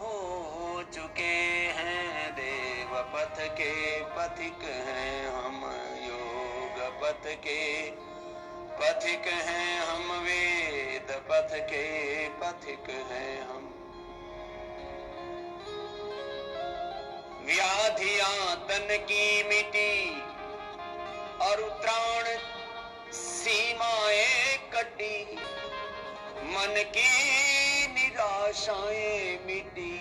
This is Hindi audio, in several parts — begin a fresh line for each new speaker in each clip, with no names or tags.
हो चुके हैं, देव पथ के पथिक हैं हम, योग पथ के पथिक हैं हम, वेद पथ के पथिक हैं हम। व्याधियां तन की मिटी और त्राण सीमाएं कटी, मन की निराशाएं मिटी,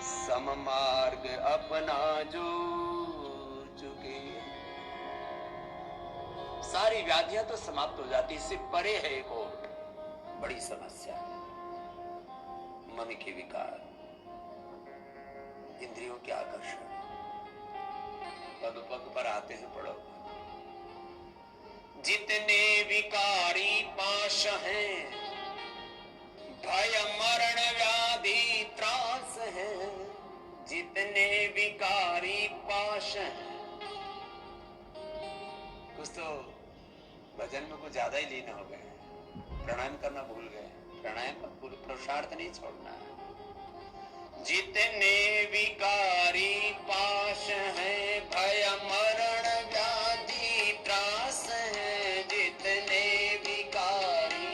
सम मार्ग अपना जो चुके। सारी व्याधियां तो समाप्त हो जाती, इससे परे है एक और बड़ी समस्या, मन के विकार, इंद्रियों के आकर्षण। पग पग पर आते हैं, पढ़ो। जितने विकारी पाश हैं, भय मरण व्याधि त्रास है, जितने विकारी पाश हैं। कुछ तो भजन में कुछ ज्यादा ही लीन हो गए, प्राणायाम करना भूल गए। प्राणायाम का पुरुषार्थ नहीं छोड़ना है। जितने विकारी पाश हैं, भय मरण व्याधि त्रास है, जितने विकारी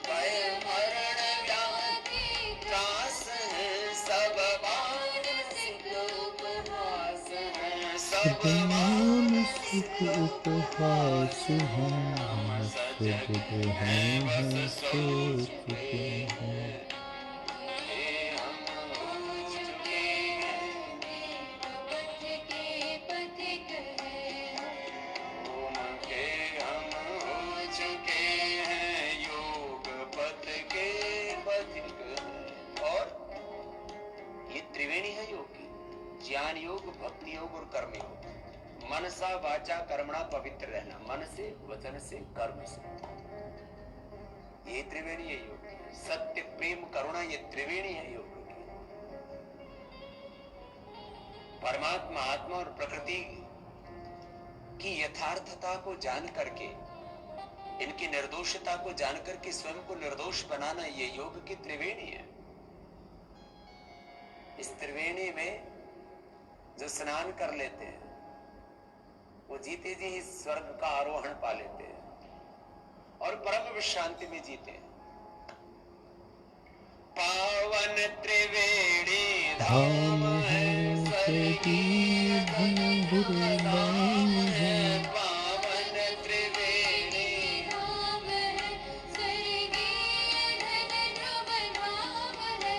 भय मरण व्याधि त्रास है, सब मानसिक उपहास है, सब मानसिक उपहास हम सजग हैं, बस सोच चुके हैं। ज्ञान योग, भक्ति योग और कर्म योग। मनसा वाचा कर्मणा पवित्र रहना, मन से, वचन से, कर्म से, ये त्रिवेणी है योग। सत्य, प्रेम, करुणा, ये त्रिवेणी है योग की। परमात्मा, आत्मा और प्रकृति की यथार्थता को जान करके, इनकी निर्दोषता को जान करके स्वयं को निर्दोष बनाना, ये योग की त्रिवेणी है। इस त्रिवेणी में जो स्नान कर लेते हैं, वो जीते जी इस स्वर्ग का आरोहण पा लेते हैं और परम विश्रांति में जीते हैं। पावन त्रिवेणी धाम है, स्वर्गीय धन है। पावन त्रिवेणी धाम है, स्वर्गीय धन है।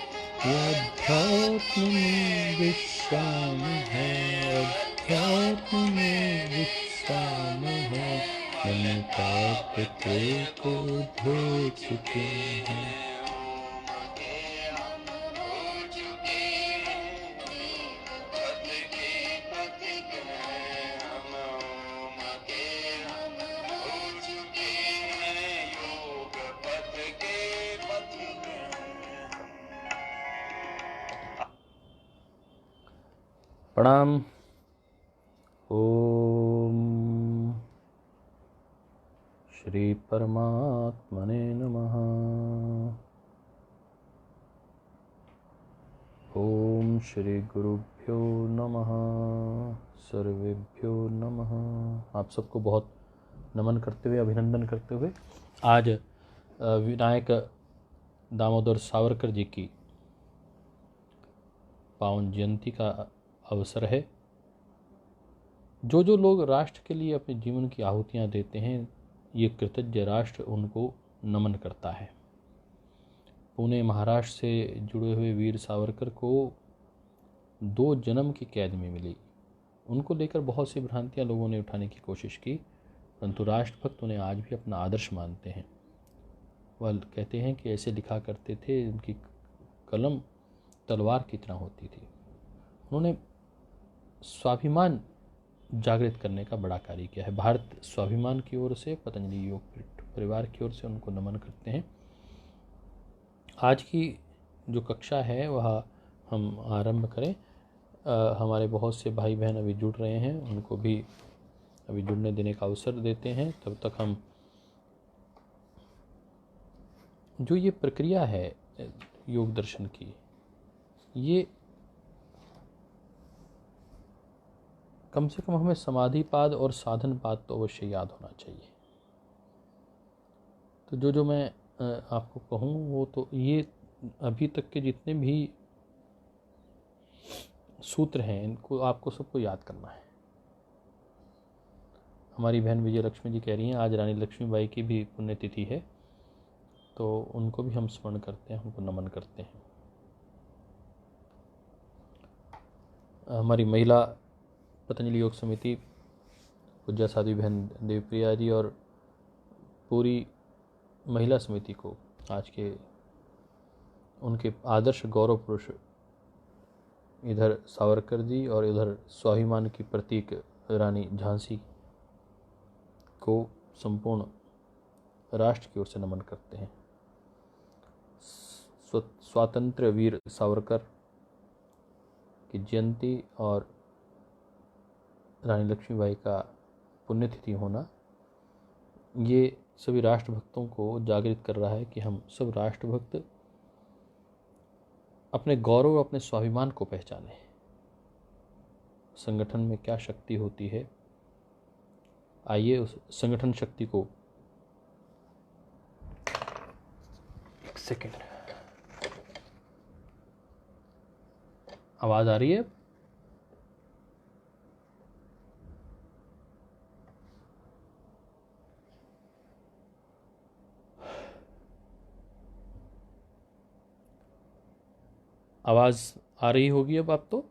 अध्यात्म में विश्राम है, अध्यात्म में विश्राम है, मन पाप को धो चुके हैं।
प्रणाम। ओम श्री परमात्मने नमः। ओम श्री गुरुभ्यो नमः, सर्वेभ्यो नमः। आप सबको बहुत नमन करते हुए, अभिनंदन करते हुए, आज विनायक दामोदर सावरकर जी की पावन जयंती का अवसर है। जो जो लोग राष्ट्र के लिए अपने जीवन की आहुतियाँ देते हैं, ये कृतज्ञ राष्ट्र उनको नमन करता है। पुणे महाराष्ट्र से जुड़े हुए वीर सावरकर को 2 जन्म की कैद में मिली। उनको लेकर बहुत सी भ्रांतियाँ लोगों ने उठाने की कोशिश की, परंतु राष्ट्रभक्त उन्हें आज भी अपना आदर्श मानते हैं। वह कहते हैं कि ऐसे लिखा करते थे, उनकी कलम तलवार की तरह होती थी। उन्होंने स्वाभिमान जागृत करने का बड़ा कार्य किया है। भारत स्वाभिमान की ओर से, पतंजलि योग परिवार की ओर से उनको नमन करते हैं। आज की जो कक्षा है वह हम आरंभ करें। हमारे बहुत से भाई बहन अभी जुड़ रहे हैं, उनको भी अभी जुड़ने देने का अवसर देते हैं। तब तक हम जो ये प्रक्रिया है, योग दर्शन की, ये कम से कम हमें समाधिपाद और साधनपाद तो अवश्य याद होना चाहिए। तो जो मैं आपको कहूँ वो तो ये अभी तक के जितने भी सूत्र हैं इनको आपको सबको याद करना है। हमारी बहन विजय लक्ष्मी जी कह रही हैं आज रानी लक्ष्मीबाई की भी पुण्यतिथि है, तो उनको भी हम स्मरण करते हैं, उनको नमन करते हैं। हमारी महिला पतंजलि योग समिति पूज्य साध्वी बहन देवप्रिया जी और पूरी महिला समिति को आज के उनके आदर्श गौरव पुरुष इधर सावरकर जी और इधर स्वाभिमान की प्रतीक रानी झांसी को संपूर्ण राष्ट्र की ओर से नमन करते हैं। स्वातंत्र्य वीर सावरकर की जयंती और रानी लक्ष्मीबाई का पुण्यतिथि होना ये सभी राष्ट्रभक्तों को जागृत कर रहा है कि हम सब राष्ट्रभक्त अपने गौरव और अपने स्वाभिमान को पहचानें। संगठन में क्या शक्ति होती है, आइए उस संगठन शक्ति को एक सेकेंड, आवाज आ रही है? आवाज आ रही होगी अब आप तो।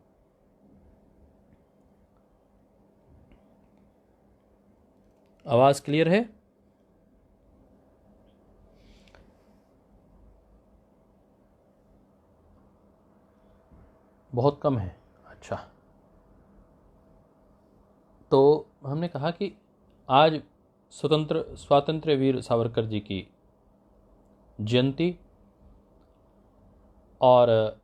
आवाज क्लियर है? बहुत कम है। अच्छा, तो हमने कहा कि आज स्वातंत्र्य वीर सावरकर जी की जयंती और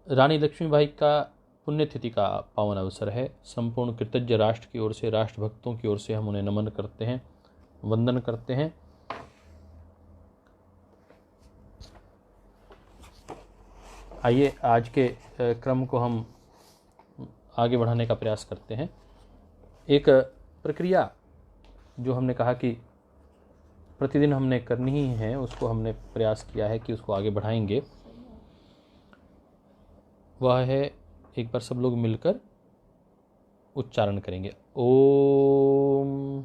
रानी लक्ष्मीबाई का पुण्यतिथि का पावन अवसर है। संपूर्ण कृतज्ञ राष्ट्र की ओर से, राष्ट्रभक्तों की ओर से हम उन्हें नमन करते हैं, वंदन करते हैं। आइए आज के क्रम को हम आगे बढ़ाने का प्रयास करते हैं। एक प्रक्रिया जो हमने कहा कि प्रतिदिन हमने करनी ही है, उसको हमने प्रयास किया है कि उसको आगे बढ़ाएंगे। वह है, एक बार सब लोग मिलकर उच्चारण करेंगे, ओम।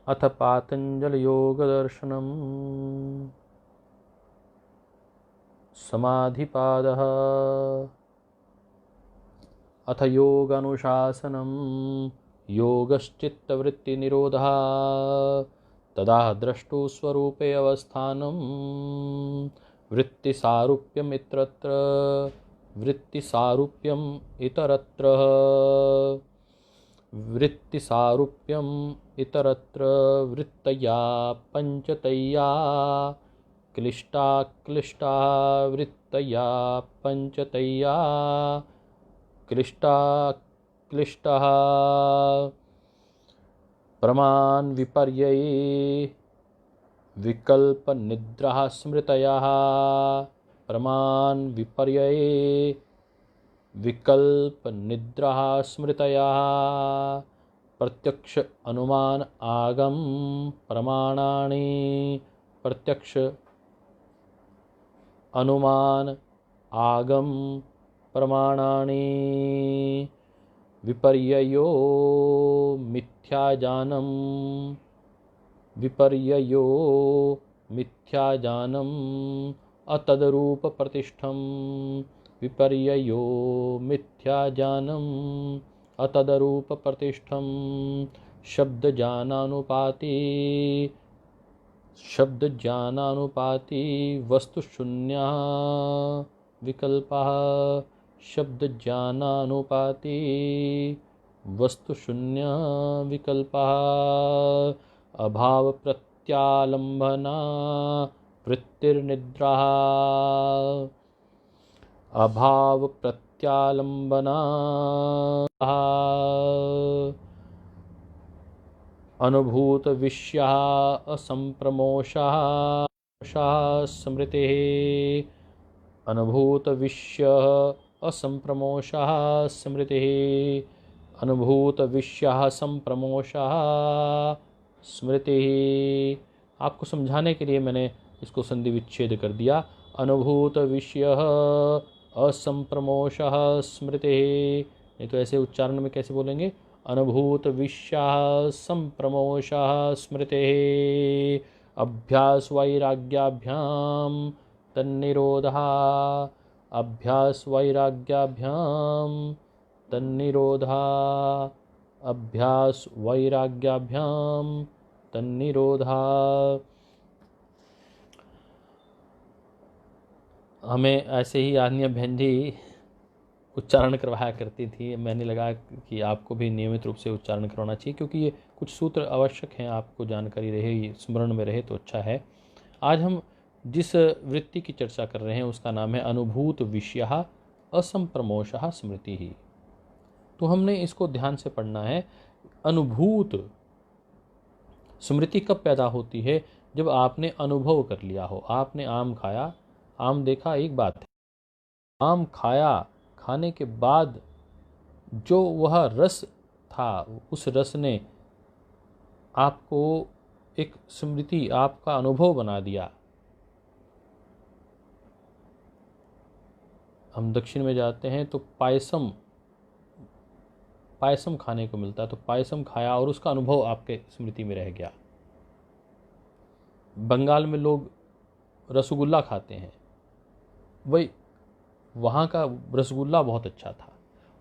अथ पातंजल योग दर्शनम समाधिपादः अथ योगानुशासनम योगश्चित्तवृत्तिनिरोधः तदा द्रष्टु स्वरूपे अवस्थानम वृत्तिसारूप्यम इतरत्र वृत्तिसारूप्यम इतरत्र वृत्तिसारूप्यम इतरत्र वृत्तया पंचतया क्लिष्टा क्लिष्टा वृत्तया पंचतया क्लिष्टा क्लिष्टः प्रमाण विपर्यये विकल्प निद्रा स्मृतयः प्रमाण विपर्यये विकल्प निद्रा स्मृतयः प्रत्यक्ष अनुमान आगम प्रमाणानि प्रत्यक्ष अनुमान आगम प्रमाणानि विपर्ययो मिथ्याज्ञानम विपर्ययो मिथ्याज्ञानम अतदरूप प्रतिष्ठम विपर्ययो मिथ्याज्ञानम अतदरूप प्रतिष्ठम शब्दज्ञानानुपाति वस्तुशून्यः विकल्पः शब्दज्ञानानुपाति वस्तुशून्यः विकल्पः अभाव प्रत्यालंबना वृत्तिर्निद्रा अभाव प्रत्यालंबना अनुभूत विषयः असंप्रमोषः स्मृतिः। अनुभूत विषयः असंप्रमोषः स्मृतिः। अनुभूत विषयः संप्रमोषः स्मृतिः। आपको समझाने के लिए मैंने इसको संधि विच्छेद कर दिया। अनुभूत विषयः असंप्रमोषः स्मृतिः। नहीं तो ऐसे उच्चारण में कैसे बोलेंगे? अनुभूत विषयः संप्रमोषः स्मृतिः। अभ्यास वैराग्याभ्याम तन्निरोधः। अभ्यास वैराग्याभ्याम तन्निरोधः। अभ्यास वैराग्याभ्याम तन्निरोधः। हमें ऐसे ही आन्या बहन जी उच्चारण करवाया करती थी। मैंने लगा कि आपको भी नियमित रूप से उच्चारण करवाना चाहिए, क्योंकि ये कुछ सूत्र आवश्यक हैं, आपको जानकारी रहे, ये स्मरण में रहे तो अच्छा है। आज हम जिस वृत्ति की चर्चा कर रहे हैं उसका नाम है अनुभूत विषयः असंप्रमोषः स्मृतिः। तो हमने इसको ध्यान से पढ़ना है। अनुभूत स्मृति कब पैदा होती है? जब आपने अनुभव कर लिया हो। आपने आम खाया, आम देखा एक बात है, आम खाया, खाने के बाद जो वह रस था, उस रस ने आपको एक स्मृति, आपका अनुभव बना दिया। हम दक्षिण में जाते हैं तो पायसम खाने को मिलता है, तो पायसम खाया और उसका अनुभव आपके स्मृति में रह गया। बंगाल में लोग रसगुल्ला खाते हैं, वही वहाँ का रसगुल्ला बहुत अच्छा था।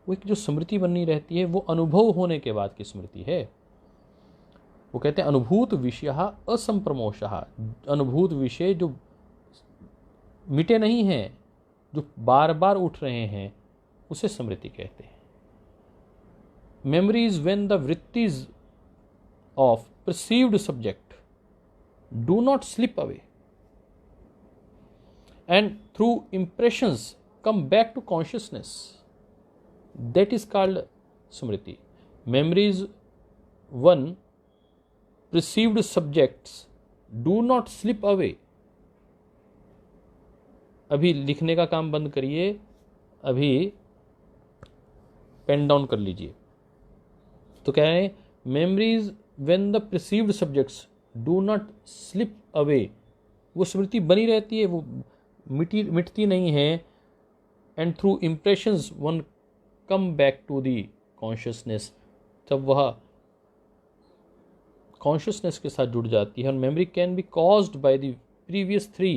वो एक जो स्मृति बनी रहती है वो अनुभव होने के बाद की स्मृति है। वो कहते हैं अनुभूत विषयः असंप्रमोषः। अनुभूत विषय जो मिटे नहीं हैं, जो बार बार उठ रहे हैं, उसे स्मृति कहते हैं। Memory is when the vrittis of perceived subject do not slip away and through impressions come back to consciousness. That is called smriti. Memory is one perceived subjects do not slip away. अभी लिखने का काम बंद करिए, अभी पेन डाउन कर लीजिए। तो कह रहे हैं memories when the perceived subjects do not slip away. वो स्मृति बनी रहती है, वो मिटती नहीं है। And through impressions one come back to the consciousness. तब वह कॉन्शियसनेस के साथ जुड़ जाती है। और memory can be caused by the previous three.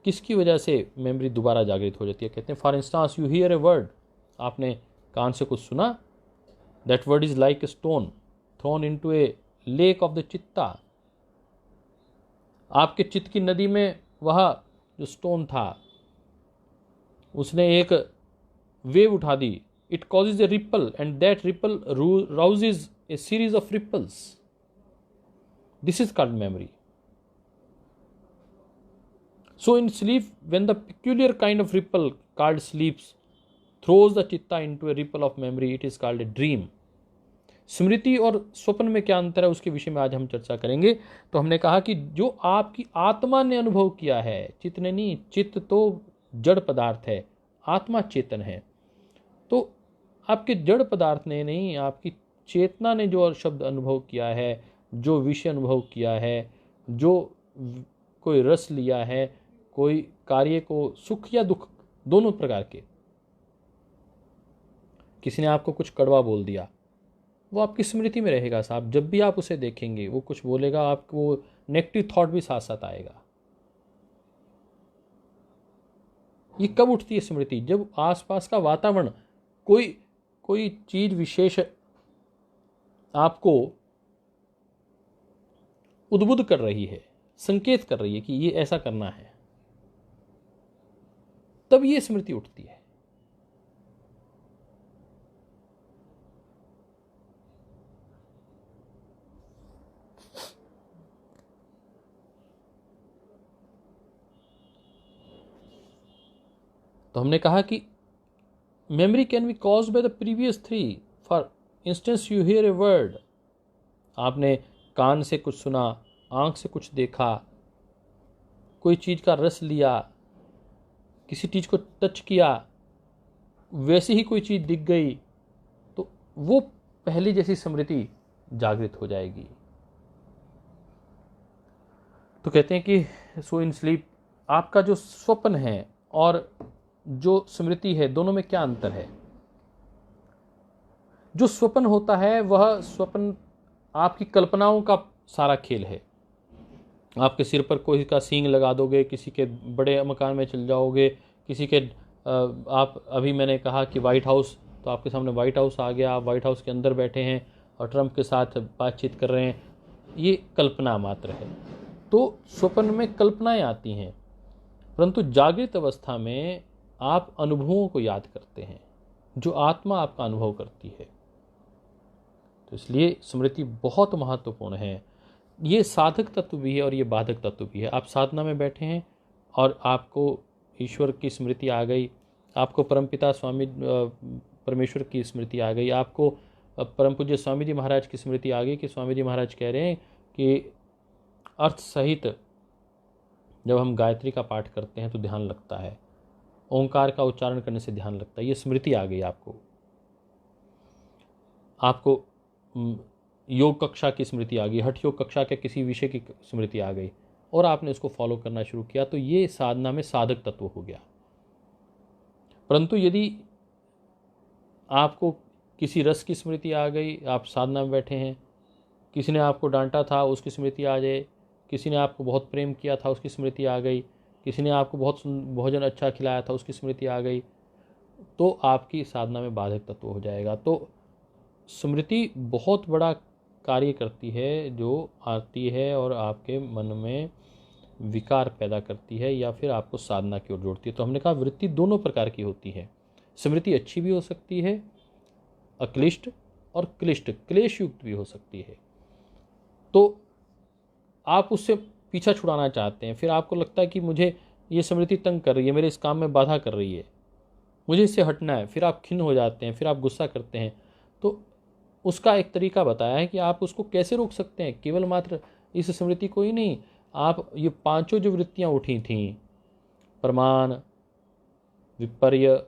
किसकी वजह से मेमोरी दोबारा जागृत हो जाती है? कहते हैं for instance you here a word, आपने कान से कुछ सुना, that word is like a stone throne into A lake of the चित्ता। आपके चित्त की नदी में वह जो स्टोन था उसने एक वेव उठा दी। It causes a ripple and that ripple rouses a series of ripples. This is called memory. So in sleep, when the peculiar kind of ripple called sleeps throws the chitta into a ripple of memory, it is called a dream. स्मृति और स्वप्न में क्या अंतर है उसके विषय में आज हम चर्चा करेंगे। तो हमने कहा कि जो आपकी आत्मा ने अनुभव किया है, चित्त ने नहीं, चित्त तो जड़ पदार्थ है, आत्मा चेतन है। तो आपके जड़ पदार्थ ने नहीं, आपकी चेतना ने जो शब्द अनुभव किया है, जो विषय अनुभव किया है, जो कोई रस लिया है, कोई कार्य को सुख या दुख दोनों प्रकार के, किसी ने आपको कुछ कड़वा बोल दिया, वो आपकी स्मृति में रहेगा साहब। जब भी आप उसे देखेंगे, वो कुछ बोलेगा, आपको नेगेटिव थॉट भी साथ साथ आएगा। ये कब उठती है स्मृति? जब आसपास का वातावरण, कोई चीज विशेष आपको उद्बुद्ध कर रही है, संकेत कर रही है कि ये ऐसा करना है, तब ये स्मृति उठती है। तो हमने कहा कि memory can be caused by the previous three. For instance you here a word, आपने कान से कुछ सुना, आंख से कुछ देखा, कोई चीज़ का रस लिया, किसी चीज़ को टच किया, वैसी ही कोई चीज़ दिख गई, तो वो पहली जैसी स्मृति जागृत हो जाएगी। तो कहते हैं कि सो इन स्लीप, आपका जो स्वप्न है और जो स्मृति है दोनों में क्या अंतर है? जो स्वप्न होता है वह स्वप्न आपकी कल्पनाओं का सारा खेल है। आपके सिर पर कोई का सींग लगा दोगे, किसी के बड़े मकान में चल जाओगे, किसी के आप अभी मैंने कहा कि वाइट हाउस, तो आपके सामने वाइट हाउस आ गया, आप वाइट हाउस के अंदर बैठे हैं और ट्रंप के साथ बातचीत कर रहे हैं, ये कल्पना मात्र है। तो स्वप्न में कल्पनाएं आती हैं, परंतु जागृत अवस्था में आप अनुभवों को याद करते हैं, जो आत्मा आपका अनुभव करती है। तो इसलिए स्मृति बहुत महत्वपूर्ण है। ये साधक तत्व भी है और ये बाधक तत्व भी है। आप साधना में बैठे हैं और आपको ईश्वर की स्मृति आ गई, आपको परमपिता स्वामी परमेश्वर की स्मृति आ गई, आपको परम पूज्य स्वामी जी महाराज की स्मृति आ गई कि स्वामी जी महाराज कह रहे हैं कि अर्थ सहित जब हम गायत्री का पाठ करते हैं तो ध्यान लगता है, ओंकार का उच्चारण करने से ध्यान लगता है। ये स्मृति आ गई आपको योग कक्षा की स्मृति आ गई, हठ योग कक्षा के किसी विषय की स्मृति आ गई और आपने उसको फॉलो करना शुरू किया, तो ये साधना में साधक तत्व हो गया। परंतु यदि आपको किसी रस की स्मृति आ गई, आप साधना में बैठे हैं, किसी ने आपको डांटा था उसकी स्मृति आ जाए, किसी ने आपको बहुत प्रेम किया था उसकी स्मृति आ गई, किसी ने आपको बहुत भोजन अच्छा खिलाया था उसकी स्मृति आ गई, तो आपकी साधना में बाधक तत्व हो जाएगा। तो स्मृति बहुत बड़ा कार्य करती है, जो आती है और आपके मन में विकार पैदा करती है या फिर आपको साधना की ओर जोड़ती है। तो हमने कहा वृत्ति दोनों प्रकार की होती है। स्मृति अच्छी भी हो सकती है, अक्लिष्ट, और क्लिष्ट क्लेश युक्त भी हो सकती है। तो आप उससे पीछा छुड़ाना चाहते हैं, फिर आपको लगता है कि मुझे ये स्मृति तंग कर रही है, मेरे इस काम में बाधा कर रही है, मुझे इससे हटना है, फिर आप खिन्न हो जाते हैं, फिर आप गुस्सा करते हैं। तो उसका एक तरीका बताया है कि आप उसको कैसे रोक सकते हैं। केवल मात्र इस स्मृति को ही नहीं, आप ये पांचों जो वृत्तियां उठी थीं, प्रमाण, विपर्य,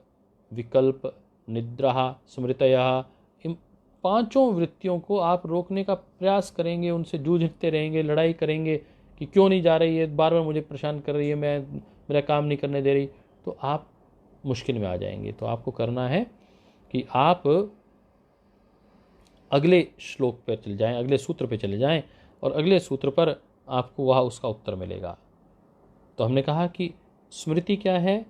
विकल्प, निद्रा, स्मृतयः, इन पांचों वृत्तियों को आप रोकने का प्रयास करेंगे, उनसे जूझते रहेंगे, लड़ाई करेंगे कि क्यों नहीं जा रही है, बार बार मुझे परेशान कर रही है, मेरा काम नहीं करने दे रही, तो आप मुश्किल में आ जाएंगे। तो आपको करना है कि आप अगले श्लोक पर चले जाएं, अगले सूत्र पर चले जाएं और अगले सूत्र पर आपको वह उसका उत्तर मिलेगा। तो हमने कहा कि स्मृति क्या है,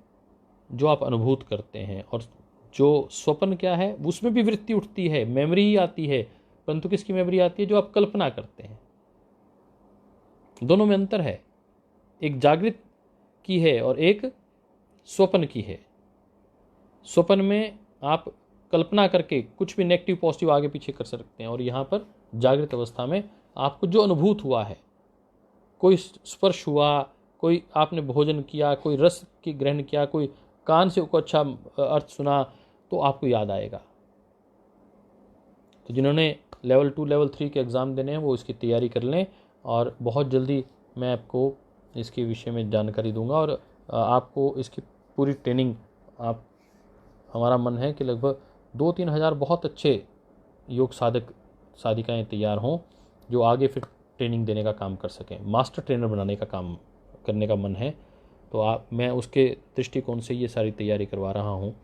जो आप अनुभूत करते हैं, और जो स्वप्न क्या है, उसमें भी वृत्ति उठती है, मेमोरी ही आती है, परंतु किसकी मेमोरी आती है? जो आप कल्पना करते हैं। दोनों में अंतर है, एक जागृत की है और एक स्वप्न की है। स्वप्न में आप कल्पना करके कुछ भी नेगेटिव पॉजिटिव आगे पीछे कर सकते हैं, और यहाँ पर जागृत अवस्था में आपको जो अनुभूत हुआ है, कोई स्पर्श हुआ, कोई आपने भोजन किया, कोई रस की ग्रहण किया, कोई कान से को अच्छा अर्थ सुना, तो आपको याद आएगा। तो जिन्होंने लेवल 2 लेवल 3 के एग्ज़ाम देने हैं वो इसकी तैयारी कर लें, और बहुत जल्दी मैं आपको इसके विषय में जानकारी दूंगा, और आपको इसकी पूरी ट्रेनिंग हमारा मन है कि लगभग 2-3 हज़ार बहुत अच्छे योग साधक साधिकाएं तैयार हों, जो आगे फिर ट्रेनिंग देने का काम कर सकें, मास्टर ट्रेनर बनाने का काम करने का मन है। तो मैं उसके दृष्टिकोण से ये सारी तैयारी करवा रहा हूँ।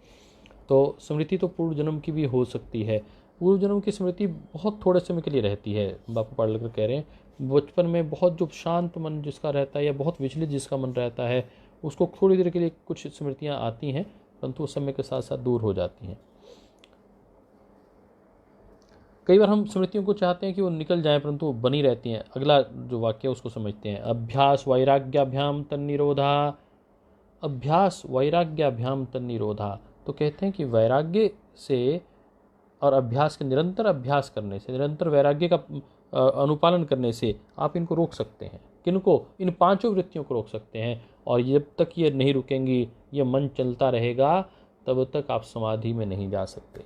तो स्मृति तो पूर्व जन्म की भी हो सकती है। पूर्व जन्म की स्मृति बहुत थोड़े समय के लिए रहती है। बापू पाडलकर कह रहे हैं, बचपन में बहुत जो शांत मन जिसका रहता है या बहुत विचलित जिसका मन रहता है, उसको थोड़ी देर के लिए कुछ स्मृतियाँ आती हैं, परंतु उस समय के साथ साथ दूर हो जाती हैं। कई बार हम स्मृतियों को चाहते हैं कि वो निकल जाएं, परंतु वो बनी रहती हैं। अगला जो वाक्य है उसको समझते हैं। अभ्यास वैराग्याभ्याम तन्निरोधा, अभ्यास वैराग्याभ्याम तन्निरोधा। तो कहते हैं कि वैराग्य से और अभ्यास के निरंतर अभ्यास करने से, निरंतर वैराग्य का अनुपालन करने से आप इनको रोक सकते हैं। किनको? इन पांचों वृत्तियों को रोक सकते हैं। और जब तक ये नहीं रुकेंगी, ये मन चलता रहेगा, तब तक आप समाधि में नहीं जा सकते।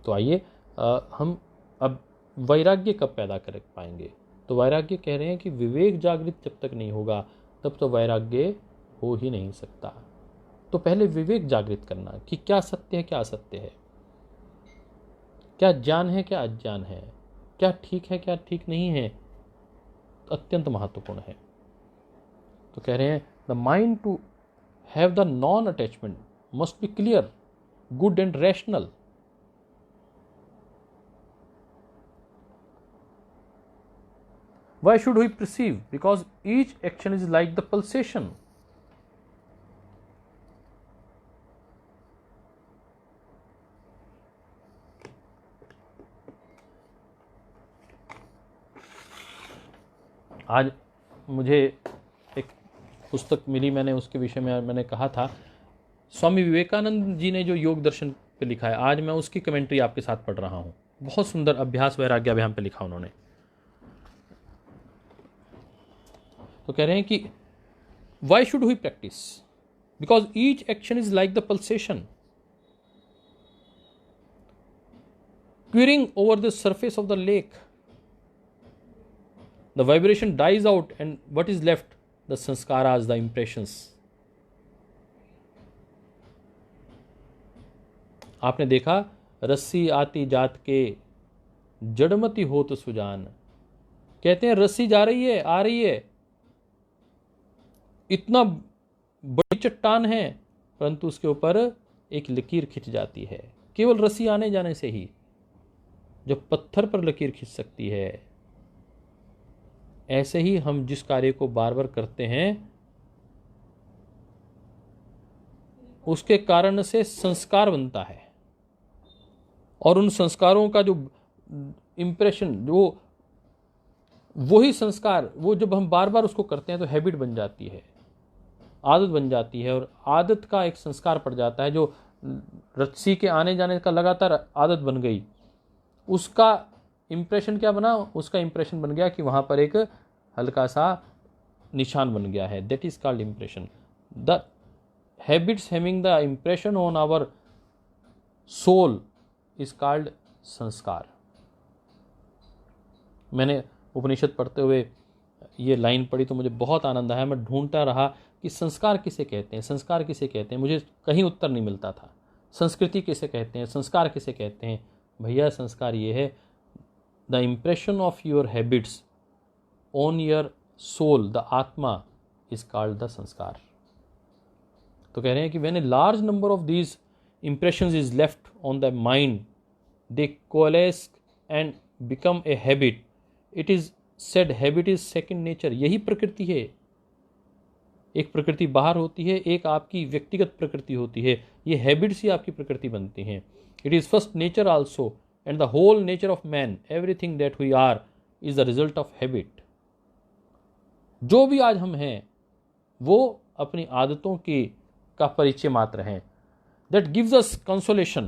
तो आइए हम अब वैराग्य कब पैदा कर पाएंगे। तो वैराग्य कह रहे हैं कि विवेक जागृत जब तक नहीं होगा तब तो वैराग्य हो ही नहीं सकता। तो पहले विवेक जागृत करना कि क्या सत्य है क्या असत्य है, क्या ज्ञान है क्या अज्ञान है, क्या ठीक है क्या ठीक नहीं है, अत्यंत महत्वपूर्ण है। तो कह रहे हैं the mind to have the non attachment must be clear, good and rational. Why should we perceive? Because each action is like the pulsation. आज मुझे एक पुस्तक मिली, मैंने उसके विषय में मैंने कहा था, स्वामी विवेकानंद जी ने जो योग दर्शन पे लिखा है, आज मैं उसकी कमेंट्री आपके साथ पढ़ रहा हूँ। बहुत सुंदर अभ्यास वैराग्य अभियान पे लिखा उन्होंने। तो कह रहे हैं कि why should we practice? Because each action is like the pulsation querying over the surface of the lake. The vibration dies out and what is left? The sanskaras, the impressions. आपने देखा रस्सी आती जात के जड़मती हो तो सुजान। कहते हैं रस्सी जा रही है, आ रही है, इतना बड़ी चट्टान है, परंतु उसके ऊपर एक लकीर खिंच जाती है, केवल रस्सी आने जाने से ही। जब पत्थर पर लकीर खिंच सकती है, ऐसे ही हम जिस कार्य को बार बार करते हैं उसके कारण से संस्कार बनता है, और उन संस्कारों का जो इंप्रेशन, जो वही संस्कार, वो जब हम बार बार उसको करते हैं तो हैबिट बन जाती है, आदत बन जाती है, और आदत का एक संस्कार पड़ जाता है। जो रस्सी के आने जाने का लगातार आदत बन गई, उसका इंप्रेशन क्या बना? उसका इंप्रेशन बन गया कि वहाँ पर एक हल्का सा निशान बन गया है। That is called impression. The habits having the impression on our soul is called sanskar. मैंने उपनिषद पढ़ते हुए ये लाइन पढ़ी तो मुझे बहुत आनंद आया। मैं ढूंढता रहा कि संस्कार किसे कहते हैं, संस्कार किसे कहते हैं, मुझे कहीं उत्तर नहीं मिलता था। संस्कृति किसे कहते हैं, संस्कार किसे कहते हैं? भैया संस्कार ये है, the impression of your habits on your soul, the atma is called the sanskar. तो कह रहे हैं कि when a large number of these impressions is left on the mind, they coalesce and become a habit. It is said habit is second nature. यही प्रकृति है। एक प्रकृति बाहर होती है, एक आपकी व्यक्तिगत प्रकृति होती है। ये हैबिट्स ही आपकी प्रकृति बनती हैं। It is first nature also, and the whole nature of man, everything that we are is the result of habit. जो भी आज हम हैं वो अपनी आदतों की का परिचय मात्र हैं। That gives us consolation,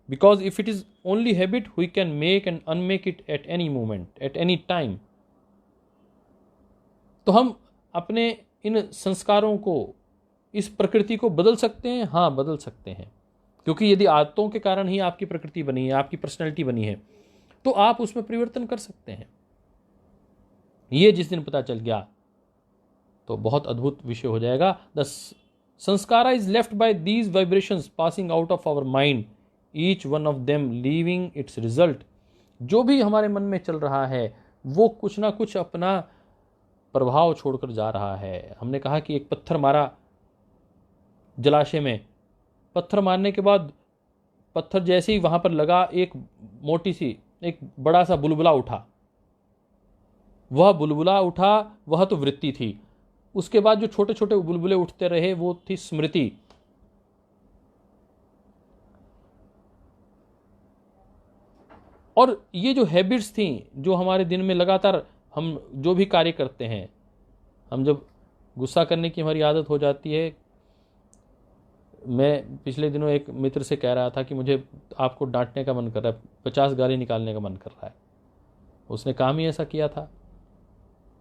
because if it is only habit, we can make and unmake it at any moment, at any time. तो हम अपने इन संस्कारों को, इस प्रकृति को बदल सकते हैं। हाँ, बदल सकते हैं, क्योंकि यदि आदतों के कारण ही आपकी प्रकृति बनी है, आपकी पर्सनैलिटी बनी है, तो आप उसमें परिवर्तन कर सकते हैं। ये जिस दिन पता चल गया तो बहुत अद्भुत विषय हो जाएगा। The samskara is left by these vibrations passing out of our mind, each one of them leaving its result. जो भी हमारे मन में चल रहा है वो कुछ ना कुछ अपना प्रभाव छोड़कर जा रहा है। हमने कहा कि एक पत्थर मारा जलाशय में, पत्थर मारने के बाद पत्थर जैसे ही वहां पर लगा, एक मोटी सी, एक बड़ा सा बुलबुला उठा। वह बुलबुला उठा, वह तो वृत्ति थी। उसके बाद जो छोटे छोटे बुलबुले उठते रहे वो थी स्मृति। और ये जो हैबिट्स थी, जो हमारे दिन में लगातार हम जो भी कार्य करते हैं, हम जब गुस्सा करने की हमारी आदत हो जाती है। मैं पिछले दिनों एक मित्र से कह रहा था कि मुझे आपको डांटने का मन कर रहा है, 50 गाली निकालने का मन कर रहा है। उसने काम ही ऐसा किया था,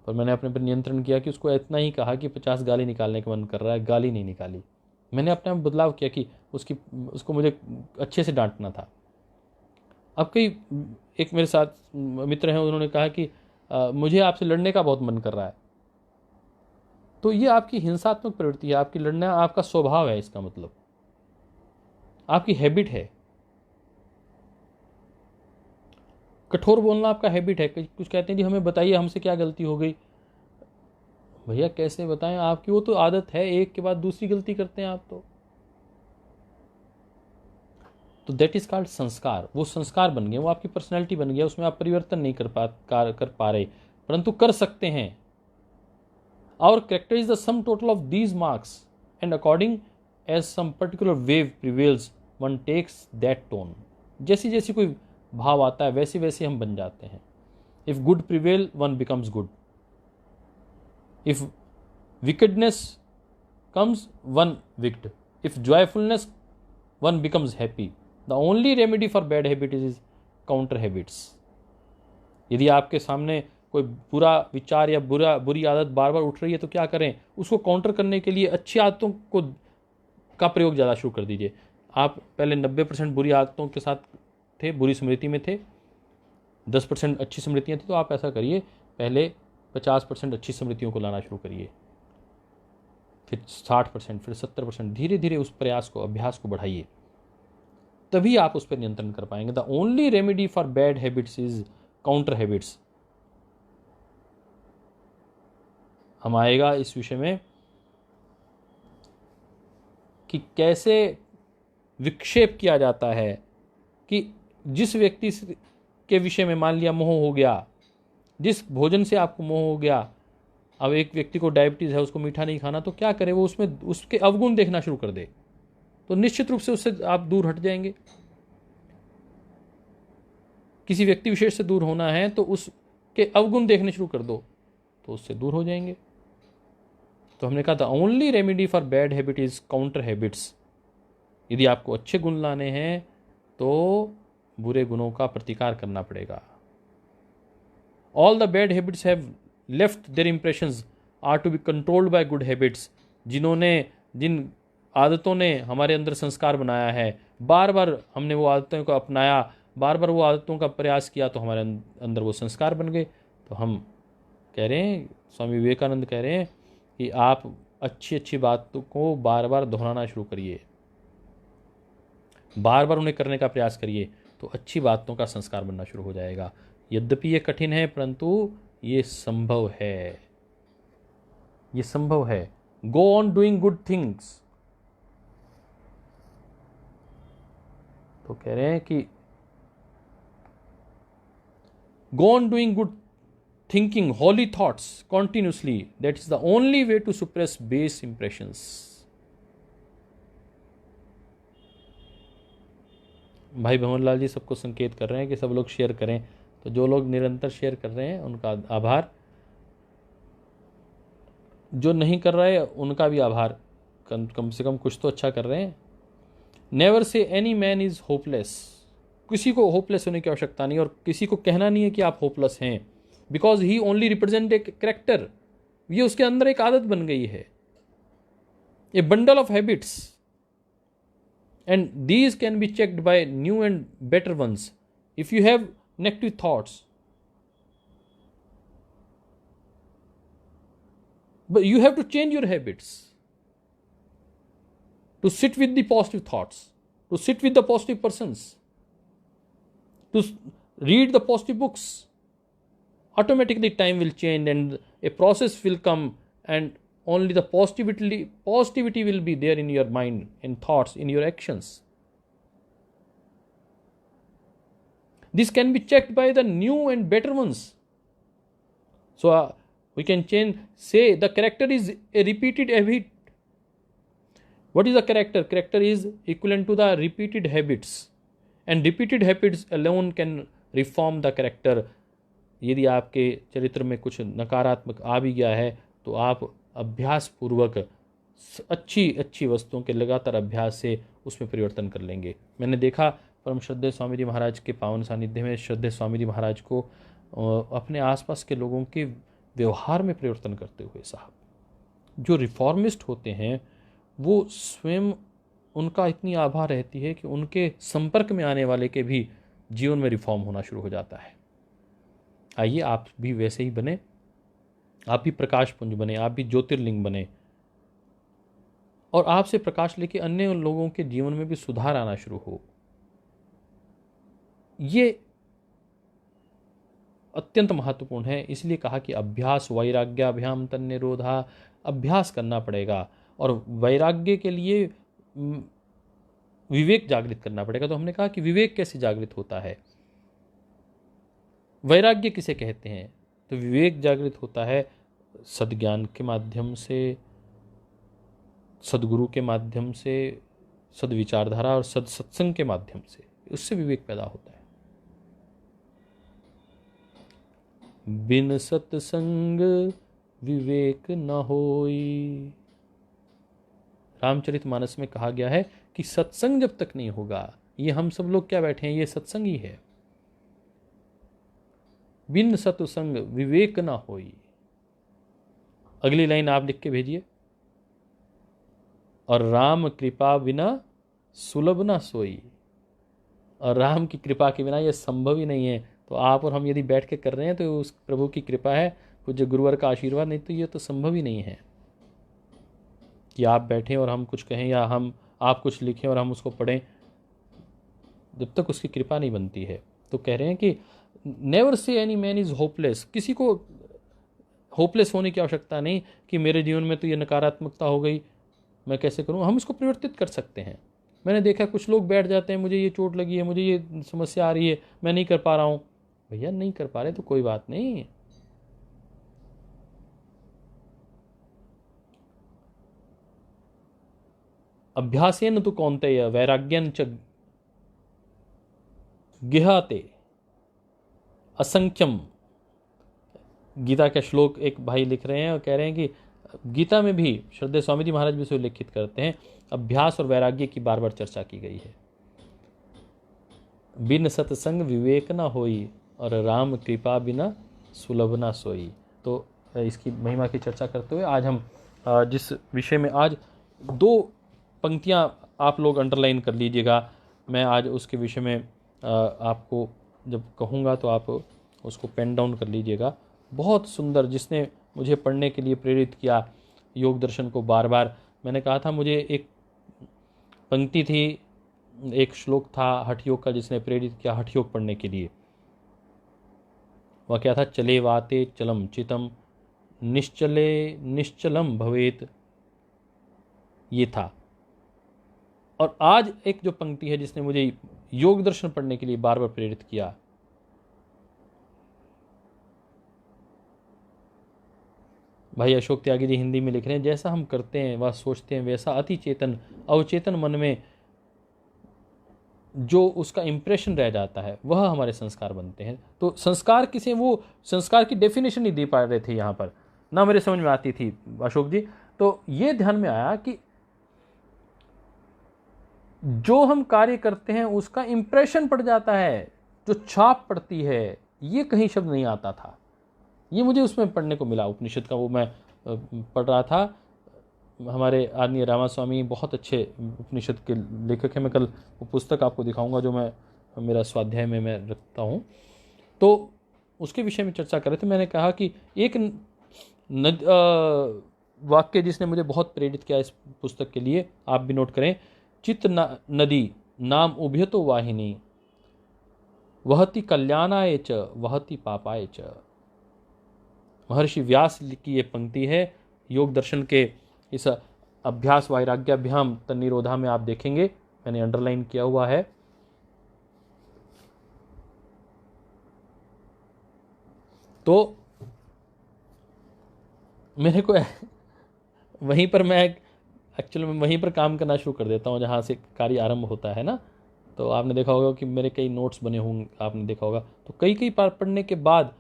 पर मैंने अपने पर नियंत्रण किया कि उसको इतना ही कहा कि 50 गाली निकालने का मन कर रहा है, गाली नहीं निकाली। मैंने अपने आप बदलाव किया कि उसको मुझे अच्छे से डांटना था। अब कई एक मेरे साथ मित्र हैं, उन्होंने कहा कि मुझे आपसे लड़ने का बहुत मन कर रहा है। तो ये आपकी हिंसात्मक प्रवृत्ति है, आपकी लड़ना आपका स्वभाव है, इसका मतलब आपकी हैबिट है। कठोर बोलना आपका हैबिट है। कुछ कहते हैं जी हमें बताइए हमसे क्या गलती हो गई। भैया कैसे बताएं, आपकी वो तो आदत है, एक के बाद दूसरी गलती करते हैं आप। तो दैट इज कॉल्ड संस्कार। वो संस्कार बन गए, वो आपकी पर्सनैलिटी बन गया, उसमें आप परिवर्तन नहीं कर पा रहे, परंतु कर सकते हैं। Our character is the sum total of these marks and according as some particular wave prevails one takes that tone. जैसी जैसी कोई भाव आता है वैसे वैसे हम बन जाते हैं। If good prevail one becomes good, if wickedness comes one wicked, if joyfulness one becomes happy. The only remedy for bad habit is counter habits. यदि आपके सामने कोई बुरा विचार या बुरी आदत बार बार उठ रही है तो क्या करें, उसको काउंटर करने के लिए अच्छी आदतों का प्रयोग ज़्यादा शुरू कर दीजिए। आप पहले 90% बुरी आदतों के साथ थे, बुरी स्मृति में थे, 10% अच्छी स्मृतियाँ थी, तो आप ऐसा करिए पहले 50% अच्छी स्मृतियों को लाना शुरू करिए, फिर 60%, फिर 70%, धीरे धीरे उस प्रयास को, अभ्यास को बढ़ाइए, तभी आप उस पर नियंत्रण कर पाएंगे। The only remedy for bad habits is counter habits. हम आएगा इस विषय में कि कैसे विक्षेप किया जाता है कि जिस व्यक्ति के विषय में मान लिया मोह हो गया, जिस भोजन से आपको मोह हो गया, अब एक व्यक्ति को डायबिटीज़ है, उसको मीठा नहीं खाना, तो क्या करे, वो उसमें उसके अवगुण देखना शुरू कर दे, तो निश्चित रूप से उससे आप दूर हट जाएंगे। किसी व्यक्ति विशेष से दूर होना है तो उसके अवगुण देखने शुरू कर दो, तो उससे दूर हो जाएंगे। तो हमने कहा था only remedy for bad habit is counter habits. यदि आपको अच्छे गुण लाने हैं तो बुरे गुणों का प्रतिकार करना पड़ेगा। All the bad habits have left their impressions are to be controlled by good habits. जिन आदतों ने हमारे अंदर संस्कार बनाया है, बार बार हमने वो आदतों को अपनाया, बार बार वो आदतों का प्रयास किया, तो हमारे अंदर वो संस्कार बन गए। तो हम कह रहे हैं, स्वामी विवेकानंद कह रहे हैं कि आप अच्छी अच्छी बातों को बार बार दोहराना शुरू करिए, बार बार उन्हें करने का प्रयास करिए, तो अच्छी बातों का संस्कार बनना शुरू हो जाएगा। यद्यपि ये कठिन है, परंतु ये संभव है, ये संभव है। Go on doing good things. तो कह रहे हैं कि go on doing good thinking, holy thoughts continuously. That is the only way to suppress base impressions. भाई भंवरलाल जी सबको संकेत कर रहे हैं कि सब लोग शेयर करें, तो जो लोग निरंतर शेयर कर रहे हैं उनका आभार, जो नहीं कर रहे उनका भी आभार, कम से कम कुछ तो अच्छा कर रहे हैं। Never say any man is hopeless. किसी को होपलेस होने की आवश्यकता नहीं, और किसी को कहना नहीं है कि आप होपलेस हैं, because he only represent a character. ये उसके अंदर एक आदत बन गई है, a bundle of habits, and these can be checked by new and better ones. If you have negative thoughts, but you have to change your habits to sit with the positive thoughts, to sit with the positive persons, to read the positive books. Automatically time will change and a process will come, and only the positivity will be there in your mind, in thoughts, in your actions. This can be checked by the new and better ones. So we can say the character is a repeated habit. What is the character? Character is equivalent to the repeated habits, and repeated habits alone can reform the character. यदि आपके चरित्र में कुछ नकारात्मक आ भी गया है तो आप अभ्यास पूर्वक अच्छी वस्तुओं के लगातार अभ्यास से उसमें परिवर्तन कर लेंगे। मैंने देखा परम श्रद्धेय स्वामी जी महाराज के पावन सानिध्य में श्रद्धेय स्वामी जी महाराज को अपने आसपास के लोगों के व्यवहार में परिवर्तन करते हुए साहब, जो रिफॉर्मिस्ट होते हैं वो स्वयं उनका इतनी आभा रहती है कि उनके संपर्क में आने वाले के भी जीवन में रिफॉर्म होना शुरू हो जाता है। आइए आप भी वैसे ही बने, आप भी प्रकाश पुंज बने, आप भी ज्योतिर्लिंग बने और आपसे प्रकाश लेके अन्य लोगों के जीवन में भी सुधार आना शुरू हो। ये अत्यंत महत्वपूर्ण है। इसलिए कहा कि अभ्यास वैराग्याभ्याम तन्निरोधा, अभ्यास करना पड़ेगा और वैराग्य के लिए विवेक जागृत करना पड़ेगा। तो हमने कहा कि विवेक कैसे जागृत होता है, वैराग्य किसे कहते हैं? तो विवेक जागृत होता है सद्ज्ञान के माध्यम से, सद्गुरु के माध्यम से, सद्विचारधारा और सत्संग के माध्यम से, उससे विवेक पैदा होता है। बिन सत्संग विवेक न होई, रामचरितमानस में कहा गया है कि सत्संग जब तक नहीं होगा, ये हम सब लोग क्या बैठे हैं, ये सत्संग ही है। बिन सत्संग विवेक न होई। अगली लाइन आप लिख के भेजिए, और राम कृपा बिना सुलभ ना सोई। और राम की कृपा के बिना यह संभव ही नहीं है। तो आप और हम यदि बैठ के कर रहे हैं तो उस प्रभु की कृपा है, पूज्य गुरुवर का आशीर्वाद, नहीं तो ये तो संभव ही नहीं है कि आप बैठें और हम कुछ कहें या आप कुछ लिखें और हम उसको पढ़ें, जब तक उसकी कृपा नहीं बनती है। तो कह रहे हैं कि never say any man is hopeless. किसी को होपलेस होने की आवश्यकता नहीं कि मेरे जीवन में तो ये नकारात्मकता हो गई, मैं कैसे करूं। हम इसको परिवर्तित कर सकते हैं। मैंने देखा कुछ लोग बैठ जाते हैं, मुझे ये चोट लगी है, मुझे ये समस्या आ रही है, मैं नहीं कर पा रहा हूं। भैया नहीं कर पा रहे तो कोई बात नहीं, अभ्यासेन तु कौन्तेय वैराग्यं च गिहाते असंख्यम। गीता का श्लोक एक भाई लिख रहे हैं और कह रहे हैं कि गीता में भी श्रद्धेय स्वामी जी महाराज भी उसे उल्लेखित करते हैं, अभ्यास और वैराग्य की बार बार चर्चा की गई है। बिन सत्संग विवेक न होई और राम कृपा बिना सुलभ न सोई। तो इसकी महिमा की चर्चा करते हुए आज हम जिस विषय में, आज 2 पंक्तियां आप लोग अंडरलाइन कर लीजिएगा। मैं आज उसके विषय में आपको जब कहूँगा तो आप उसको पेन डाउन कर लीजिएगा। बहुत सुंदर, जिसने मुझे पढ़ने के लिए प्रेरित किया योग दर्शन को बार बार। मैंने कहा था मुझे एक पंक्ति थी, एक श्लोक था हठ योग का, जिसने प्रेरित किया हठ योग पढ़ने के लिए। वह क्या था? चले वाते चलम चितम निश्चले निश्चलम भवेत, ये था। और आज एक जो पंक्ति है जिसने मुझे योग दर्शन पढ़ने के लिए बार बार प्रेरित किया, भाई अशोक त्यागी जी हिंदी में लिख रहे हैं, जैसा हम करते हैं व सोचते हैं वैसा अति चेतन अवचेतन मन में जो उसका इंप्रेशन रह जाता है वह हमारे संस्कार बनते हैं। तो संस्कार किसे, वो संस्कार की डेफिनेशन नहीं दे पा रहे थे यहाँ पर, ना मेरे समझ में आती थी अशोक जी। तो ये ध्यान में आया कि जो हम कार्य करते हैं उसका इंप्रेशन पड़ जाता है, जो छाप पड़ती है, ये कहीं शब्द नहीं आता था। ये मुझे उसमें पढ़ने को मिला, उपनिषद का वो मैं पढ़ रहा था। हमारे आदरणीय रामास्वामी बहुत अच्छे उपनिषद के लेखक हैं। मैं कल वो पुस्तक आपको दिखाऊंगा जो मैं मेरा स्वाध्याय में मैं रखता हूँ, तो उसके विषय में चर्चा कर रहे थे। मैंने कहा कि एक वाक्य जिसने मुझे बहुत प्रेरित किया इस पुस्तक के लिए, आप भी नोट करें। चित्त नदी नाम उभयतो वाहिनी वहति कल्याणाय च वहति पापाय च। महर्षि व्यास की ये पंक्ति है योग दर्शन के इस अभ्यास वैराग्याभ्याम तन्निरोधा में, आप देखेंगे मैंने अंडरलाइन किया हुआ है। तो मेरे को वहीं पर मैं एक्चुअली मैं वहीं पर काम करना शुरू कर देता हूँ जहाँ से कार्य आरंभ होता है ना। तो आपने देखा होगा कि मेरे कई नोट्स बने होंगे, आपने देखा होगा। तो कई बार पढ़ने के बाद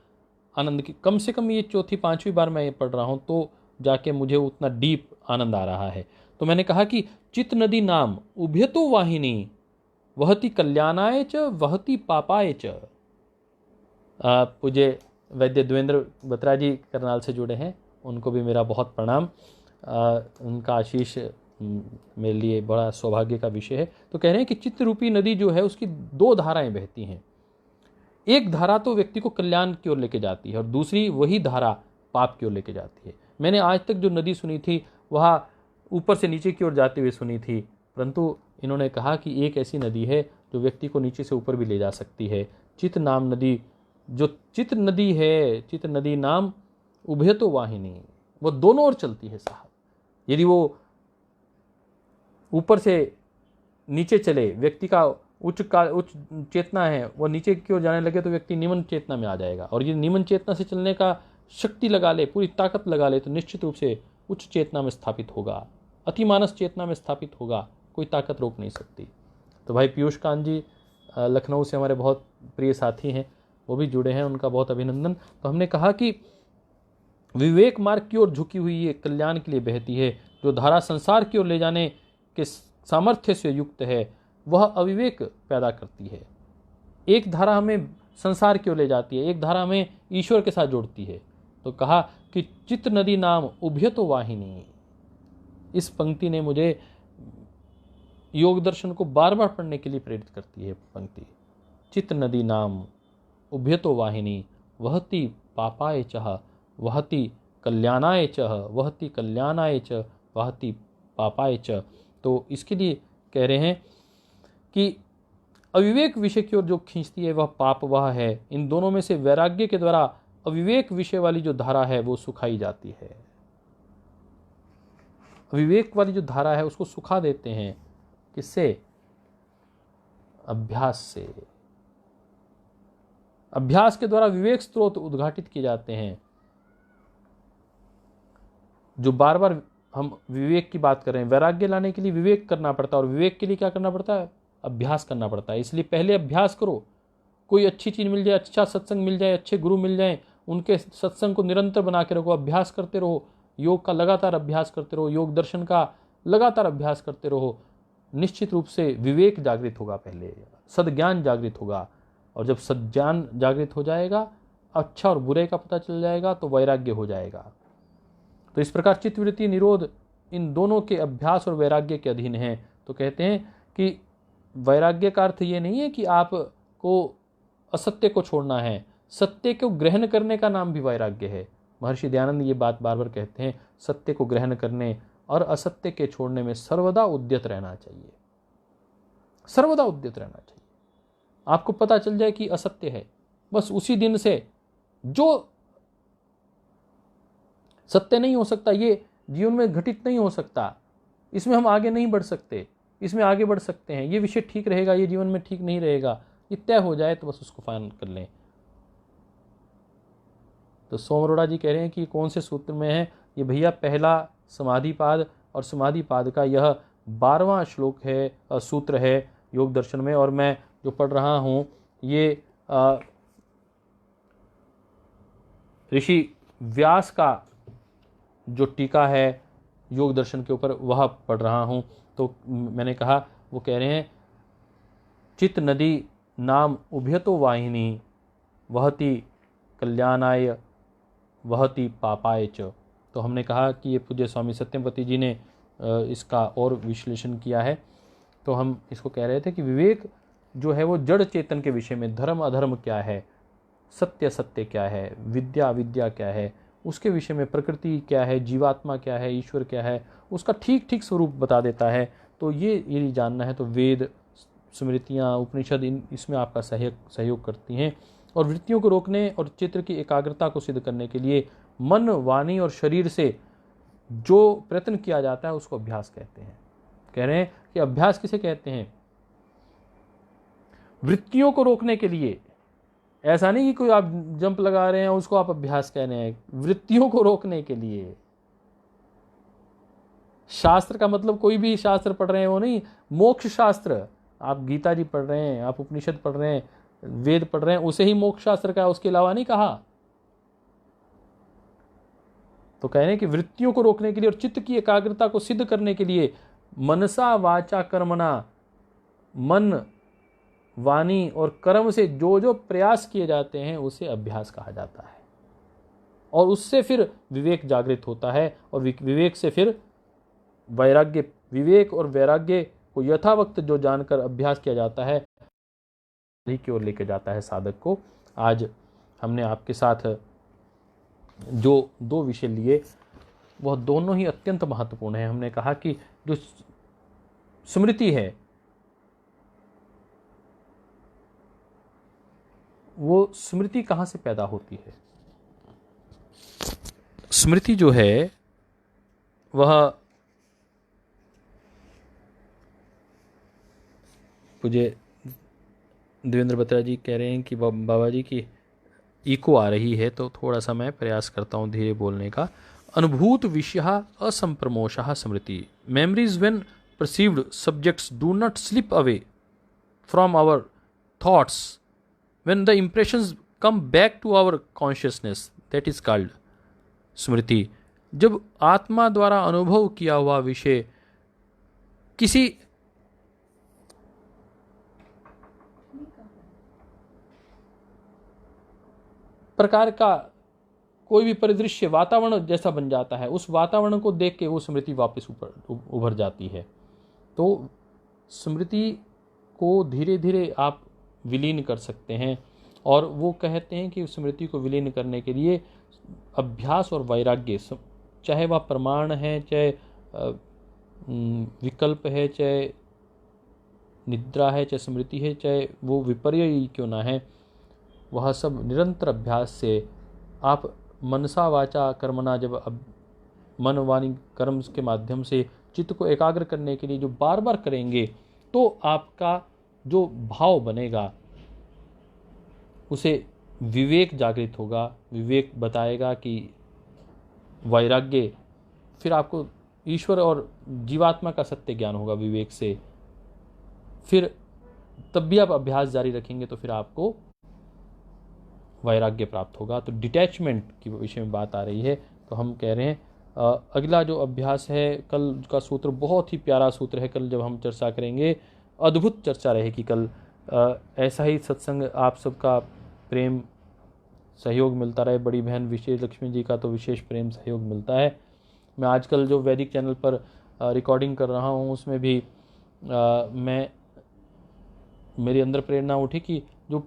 आनंद की, कम से कम ये 4th-5वीं बार मैं ये पढ़ रहा हूँ तो जाके मुझे उतना डीप आनंद आ रहा है। तो मैंने कहा कि चित्त नदी नाम उभयतो वाहिनी वहति कल्याणाय च वहति पापाय च। पूज्य वैद्य देवेंद्र बत्रा जी करनाल से जुड़े हैं, उनको भी मेरा बहुत प्रणाम। उनका आशीष मेरे लिए बड़ा सौभाग्य का विषय है। तो कह रहे हैं कि चित्त रूपी नदी जो है उसकी दो धाराएं बहती हैं। एक धारा तो व्यक्ति को कल्याण की ओर लेके जाती है और दूसरी वही धारा पाप की ओर लेके जाती है। मैंने आज तक जो नदी सुनी थी वह ऊपर से नीचे की ओर जाते हुए सुनी थी, परंतु इन्होंने कहा कि एक ऐसी नदी है जो व्यक्ति को नीचे से ऊपर भी ले जा सकती है। चित्त नाम नदी, जो चित्त नदी है, चित्त नदी नाम उभयतो वाहिनी, वो दोनों ओर चलती है साहब। यदि वो ऊपर से नीचे चले, व्यक्ति का उच्च चेतना है वो नीचे की ओर जाने लगे तो व्यक्ति निम्न चेतना में आ जाएगा, और ये निम्न चेतना से चलने का शक्ति लगा ले, पूरी ताकत लगा ले, तो निश्चित रूप से उच्च चेतना में स्थापित होगा, अतिमानस चेतना में स्थापित होगा, कोई ताकत रोक नहीं सकती। तो भाई पीयूष कांत जी लखनऊ से हमारे बहुत प्रिय साथी हैं, वो भी जुड़े हैं, उनका बहुत अभिनंदन। तो हमने कहा कि विवेक मार्ग की ओर झुकी हुई ये कल्याण के लिए बहती है, जो धारा संसार की ओर ले जाने के सामर्थ्य से युक्त है वह अविवेक पैदा करती है। एक धारा हमें संसार की ओर ले जाती है, एक धारा हमें ईश्वर के साथ जोड़ती है। तो कहा कि चित्त नदी नाम उभयतो वाहिनी। इस पंक्ति ने मुझे योग दर्शन को बार बार पढ़ने के लिए प्रेरित करती है। पंक्ति, चित्त नदी नाम उभयतो वाहिनी, वहति पापाय चह, वहति कल्याणाय चह, वहति कल्याणाय च, वहति पापाय च। तो इसके लिए कह रहे हैं कि अविवेक विषय की ओर जो खींचती है वह पाप वह है। इन दोनों में से वैराग्य के द्वारा अविवेक विषय वाली जो धारा है वो सुखाई जाती है। अविवेक वाली जो धारा है उसको सुखा देते हैं, किससे? अभ्यास से। अभ्यास के द्वारा विवेक स्रोत उद्घाटित किए जाते हैं। जो बार बार हम विवेक की बात कर रहे हैं, वैराग्य लाने के लिए विवेक करना पड़ता है, और विवेक के लिए क्या करना पड़ता है? अभ्यास करना पड़ता है। इसलिए पहले अभ्यास करो, कोई अच्छी चीज मिल जाए, अच्छा सत्संग मिल जाए, अच्छे गुरु मिल जाए, उनके सत्संग को निरंतर बना के रखो, अभ्यास करते रहो, योग का लगातार अभ्यास करते रहो, योग दर्शन का लगातार अभ्यास करते रहो। निश्चित रूप से विवेक जागृत होगा, पहले सद्ज्ञान जागृत होगा, और जब सद्ज्ञान जागृत हो जाएगा, अच्छा और बुरे का पता चल जाएगा, तो वैराग्य हो जाएगा। तो इस प्रकार चित्तवृत्ति निरोध इन दोनों के अभ्यास और वैराग्य के अधीन है। तो कहते हैं कि वैराग्य का अर्थ ये नहीं है कि आपको असत्य को छोड़ना है, सत्य को ग्रहण करने का नाम भी वैराग्य है। महर्षि दयानंद ये बात बार बार कहते हैं, सत्य को ग्रहण करने और असत्य के छोड़ने में सर्वदा उद्यत रहना चाहिए, सर्वदा उद्यत रहना चाहिए। आपको पता चल जाए कि असत्य है, बस उसी दिन से जो सत्य नहीं हो सकता, ये जीवन में घटित नहीं हो सकता, इसमें हम आगे नहीं बढ़ सकते, इसमें आगे बढ़ सकते हैं, ये विषय ठीक रहेगा, ये जीवन में ठीक नहीं रहेगा, ये तय हो जाए तो बस उसको फाइनल कर लें। तो सोम अरोड़ा जी कह रहे हैं कि कौन से सूत्र में है ये? भैया पहला समाधिपाद, और समाधिपाद का यह 12वां श्लोक है, सूत्र है योग दर्शन में। और मैं जो पढ़ रहा हूँ ये ऋषि व्यास का जो टीका है योग दर्शन के ऊपर वह पढ़ रहा हूँ। तो मैंने कहा, वो कह रहे हैं चित्त नदी नाम उभयतो वाहिनी, वहति कल्याणाय वहति पापाय च। तो हमने कहा कि ये पूज्य स्वामी सत्यमपति जी ने इसका और विश्लेषण किया है। तो हम इसको कह रहे थे कि विवेक जो है वो जड़ चेतन के विषय में धर्म अधर्म क्या है, सत्य सत्य क्या है, विद्या अविद्या क्या है, उसके विषय में प्रकृति क्या है, जीवात्मा क्या है, ईश्वर क्या है, उसका ठीक ठीक स्वरूप बता देता है। तो ये यदि जानना है तो वेद, स्मृतियाँ, उपनिषद इसमें आपका सहयोग करती हैं। और वृत्तियों को रोकने और चित्र की एकाग्रता को सिद्ध करने के लिए मन, वाणी और शरीर से जो प्रयत्न किया जाता है उसको अभ्यास कहते हैं। कह रहे हैं कि अभ्यास किसे कहते हैं? वृत्तियों को रोकने के लिए। ऐसा नहीं कि कोई आप जंप लगा रहे हैं उसको आप अभ्यास कह रहे हैं, वृत्तियों को रोकने के लिए। शास्त्र का मतलब कोई भी शास्त्र पढ़ रहे हैं वो नहीं, मोक्ष शास्त्र। आप गीता जी पढ़ रहे हैं, आप उपनिषद पढ़ रहे हैं, वेद पढ़ रहे हैं, उसे ही मोक्ष शास्त्र का, उसके अलावा नहीं कहा। तो कह रहे हैं कि वृत्तियों को रोकने के लिए और चित्त की एकाग्रता को सिद्ध करने के लिए मनसा वाचा कर्मणा, मन, वाणी और कर्म से जो जो प्रयास किए जाते हैं उसे अभ्यास कहा जाता है। और उससे फिर विवेक जागृत होता है, और विवेक से फिर वैराग्य विवेक और वैराग्य को यथावक्त जो जानकर अभ्यास किया जाता है ही की ओर लेके जाता है साधक को। आज हमने आपके साथ जो 2 विषय लिए वह दोनों ही अत्यंत महत्वपूर्ण है। हमने कहा कि जो स्मृति है वो स्मृति कहाँ से पैदा होती है। स्मृति जो है वह मुझे देवेंद्र बत्रा जी कह रहे हैं कि बाबा जी की इको आ रही है, तो थोड़ा सा मैं प्रयास करता हूँ धीरे बोलने का। अनुभूत विषयः असंप्रमोषः स्मृति। Memories when perceived subjects do not slip away from our thoughts when the impressions come back to our consciousness, that is called स्मृति। जब आत्मा द्वारा अनुभव किया हुआ विषय किसी प्रकार का कोई भी परिदृश्य वातावरण जैसा बन जाता है, उस वातावरण को देख के वो स्मृति वापस उभर जाती है। तो स्मृति को धीरे धीरे आप विलीन कर सकते हैं, और वो कहते हैं कि स्मृति को विलीन करने के लिए अभ्यास और वैराग्य, चाहे वह प्रमाण है, चाहे विकल्प है, चाहे निद्रा है, चाहे स्मृति है, चाहे वो विपर्य ही क्यों ना है, वह सब निरंतर अभ्यास से आप मनसा वाचा कर्मणा, जब मन वाणी कर्म के माध्यम से चित्त को एकाग्र करने के लिए जो बार बार करेंगे, तो आपका जो भाव बनेगा उसे विवेक जागृत होगा। विवेक बताएगा कि वैराग्य, फिर आपको ईश्वर और जीवात्मा का सत्य ज्ञान होगा विवेक से। फिर तब भी आप अभ्यास जारी रखेंगे तो फिर आपको वैराग्य प्राप्त होगा। तो डिटैचमेंट की विषय में बात आ रही है। तो हम कह रहे हैं अगला जो अभ्यास है, कल का सूत्र बहुत ही प्यारा सूत्र है, कल जब हम चर्चा करेंगे अद्भुत चर्चा रहेगी कल। ऐसा ही सत्संग आप सबका प्रेम सहयोग मिलता रहे। बड़ी बहन विशेष लक्ष्मी जी का तो विशेष प्रेम सहयोग मिलता है। मैं आजकल जो वैदिक चैनल पर रिकॉर्डिंग कर रहा हूँ उसमें भी मेरे अंदर प्रेरणा उठी कि जो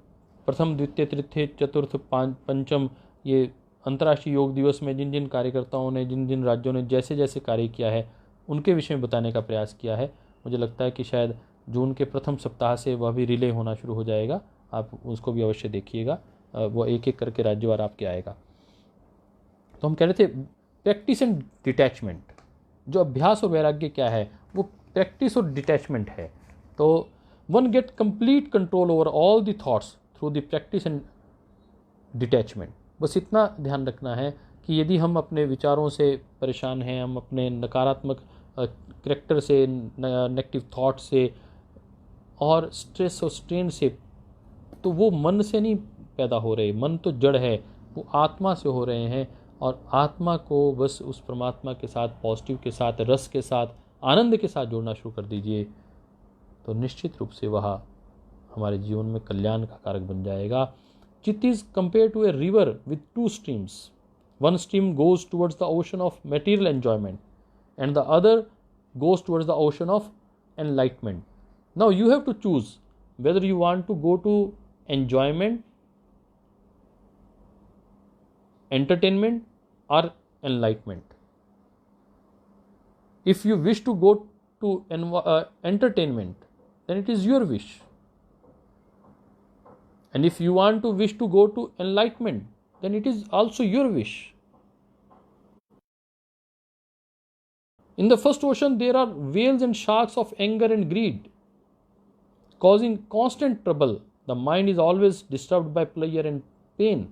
प्रथम द्वितीय तृतीय चतुर्थ पंचम ये अंतर्राष्ट्रीय योग दिवस में जिन जिन कार्यकर्ताओं ने, जिन जिन राज्यों ने जैसे जैसे कार्य किया है उनके विषय में बताने का प्रयास किया है। मुझे लगता है कि शायद जून के प्रथम सप्ताह से वह भी रिले होना शुरू हो जाएगा। आप उसको भी अवश्य देखिएगा, वो एक एक करके राज्यवार आपके आएगा। तो हम कह रहे थे प्रैक्टिस एंड डिटैचमेंट। जो अभ्यास और वैराग्य क्या है, वो प्रैक्टिस और डिटैचमेंट है। तो one get complete control over all the thoughts through the practice and detachment. बस इतना ध्यान रखना है कि यदि हम अपने विचारों से परेशान हैं, हम अपने नकारात्मक करैक्टर से, नेगेटिव थॉट से और स्ट्रेस और स्ट्रेन से, तो वो मन से नहीं पैदा हो रहे। मन तो जड़ है, वो आत्मा से हो रहे हैं। और आत्मा को बस उस परमात्मा के साथ, पॉजिटिव के साथ, रस के साथ, आनंद के साथ जोड़ना शुरू कर दीजिए, तो निश्चित रूप से वह हमारे जीवन में कल्याण का कारक बन जाएगा। Chit is compared to a river with 2 streams. One stream goes towards the ocean of material enjoyment and the other goes towards the ocean of enlightenment. Now you have to choose whether you want to go to enjoyment, entertainment or enlightenment. If you wish to go to entertainment, then it is your wish. And if you want to wish to go to enlightenment, then it is also your wish. In the first ocean, there are whales and sharks of anger and greed, causing constant trouble. The mind is always disturbed by pleasure and pain.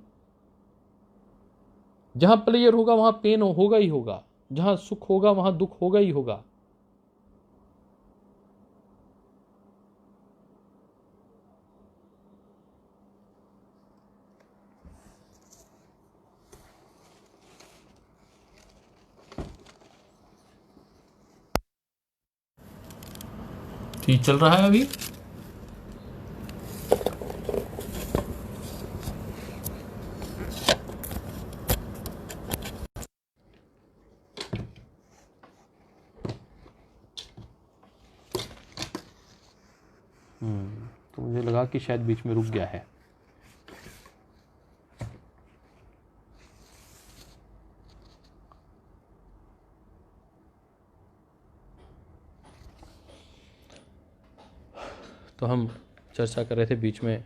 जहां प्लेयर होगा वहां पेन होगा ही होगा, जहां सुख होगा वहां दुख होगा ही होगा। ठीक चल रहा है अभी। लगा कि शायद बीच में रुक गया है। तो हम चर्चा कर रहे थे, बीच में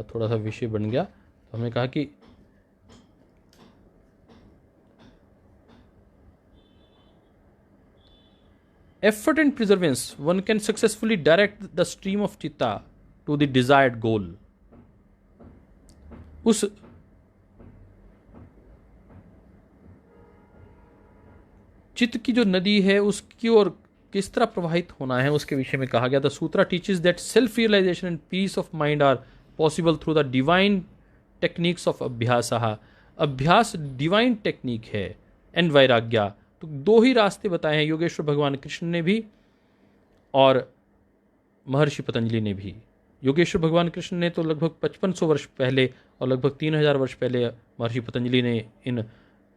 थोड़ा सा विषय बन गया। तो हमने कहा कि effort and perseverance, one can successfully direct the stream of chitta to the desired goal. उस चित्त की जो नदी है उसकी ओर किस तरह प्रवाहित होना है उसके विषय में कहा गया था। Sutra teaches that self realisation and peace of mind are possible through the divine techniques of abhyasa. Abhyasa divine technique है, एंड वैराग्या। तो दो ही रास्ते बताए हैं योगेश्वर भगवान कृष्ण ने भी और महर्षि पतंजलि ने भी। योगेश्वर भगवान कृष्ण ने तो लगभग 5500 वर्ष पहले और लगभग 3000 वर्ष पहले महर्षि पतंजलि ने इन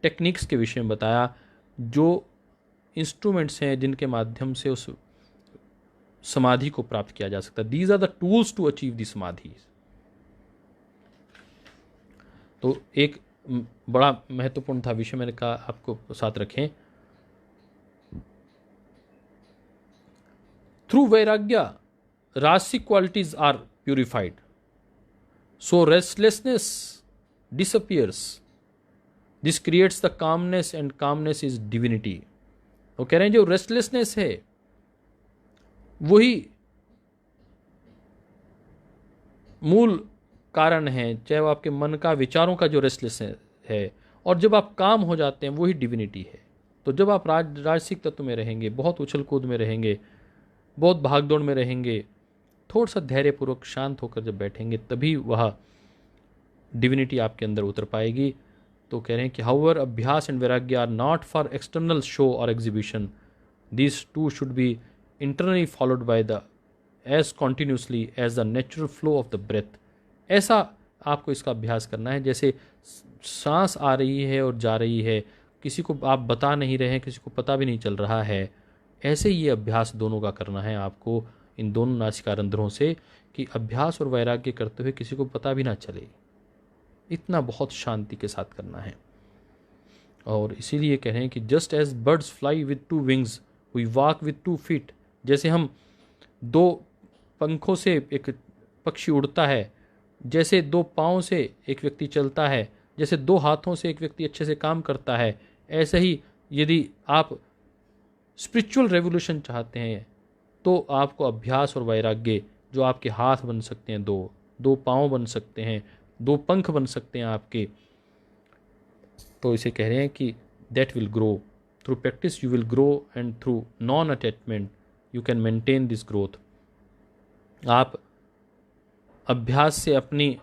टेक्निक्स के विषय में बताया, जो इंस्ट्रूमेंट्स हैं जिनके माध्यम से उस समाधि को प्राप्त किया जा सकता है। These are the tools to achieve the samadhi. तो एक बड़ा महत्वपूर्ण था विषय, मैंने कहा आपको साथ रखें। Through vairagya rajasic qualities are purified, so restlessness disappears, this creates the calmness and calmness is divinity. वो कह रहे हैं जो रेस्टलेसनेस है वही मूल कारण है, चाहे वो आपके मन का विचारों का जो रेस्टलेसनेस है, और जब आप काम हो जाते हैं वही डिविनिटी है। तो जब आप राजसिक तत्व में रहेंगे, बहुत उछल कूद में रहेंगे, बहुत भागदौड़ में रहेंगे, थोड़ा सा धैर्यपूर्वक शांत होकर जब बैठेंगे तभी वह डिविनिटी आपके अंदर उतर पाएगी। तो कह रहे हैं कि however abhyasa and vairagya are not for external show और exhibition, this too should be internally followed by the as continuously as the natural flow of the breath. ऐसा आपको इसका अभ्यास करना है जैसे सांस आ रही है और जा रही है, किसी को आप बता नहीं रहे हैं, किसी को पता भी नहीं चल रहा है। ऐसे ही ये अभ्यास दोनों का करना है आपको इन दोनों नासिका रंध्रों से, कि अभ्यास और वैराग्य करते हुए किसी को पता भी ना चले। इतना बहुत शांति के साथ करना है। और इसीलिए कह रहे हैं कि just as birds fly with 2 wings we walk with 2 feet. जैसे हम 2 पंखों से एक पक्षी उड़ता है, जैसे 2 पाँव से एक व्यक्ति चलता है, जैसे 2 हाथों से एक व्यक्ति अच्छे से काम करता है, ऐसे ही यदि आप स्पिरिचुअल रेवोल्यूशन चाहते हैं तो आपको अभ्यास और वैराग्य, जो आपके हाथ बन सकते हैं, 2 पाँव बन सकते हैं, 2 पंख बन सकते हैं आपके, तो इसे कह रहे हैं कि that will grow through practice, you will grow and through non attachment you can maintain this growth. आप अभ्यास से अपनी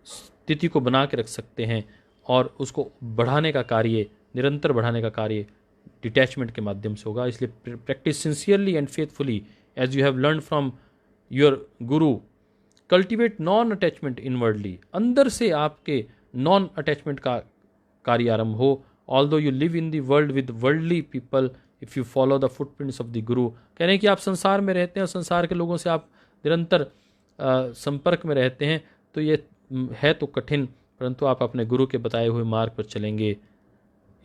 स्थिति को बना के रख सकते हैं और उसको बढ़ाने का कार्य, निरंतर बढ़ाने का कार्य डिटैचमेंट के माध्यम से होगा। इसलिए practice sincerely and faithfully as you have learn from your guru, cultivate non attachment inwardly. अंदर से आपके नॉन अटैचमेंट का कार्य आरंभ हो। Although you live in the world with worldly people if you follow the footprints of the guru. कह रहे हैं कि आप संसार में रहते हैं और संसार के लोगों से आप निरंतर संपर्क में रहते हैं, तो ये है तो कठिन, परंतु आप अपने गुरु के बताए हुए मार्ग पर चलेंगे,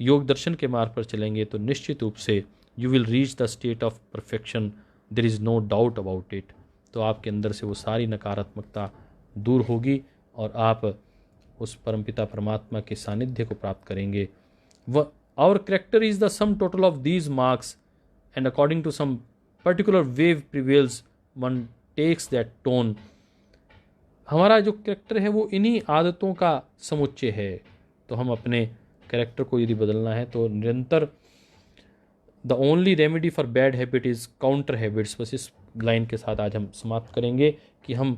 योग दर्शन के मार्ग पर चलेंगे, तो निश्चित रूप से you will reach the state of perfection, there is no doubt about it. तो आपके अंदर से वो सारी नकारात्मकता दूर होगी और आप उस परमपिता परमात्मा के सानिध्य को प्राप्त करेंगे। Our character is the sum total of these marks and according to some particular wave prevails one takes that tone. हमारा जो कैरेक्टर है वो इन्हीं आदतों का समुच्चय है। तो हम अपने कैरेक्टर को यदि बदलना है तो निरंतर the only remedy for bad habit is counter habits. बस इस लाइन के साथ आज हम समाप्त करेंगे कि हम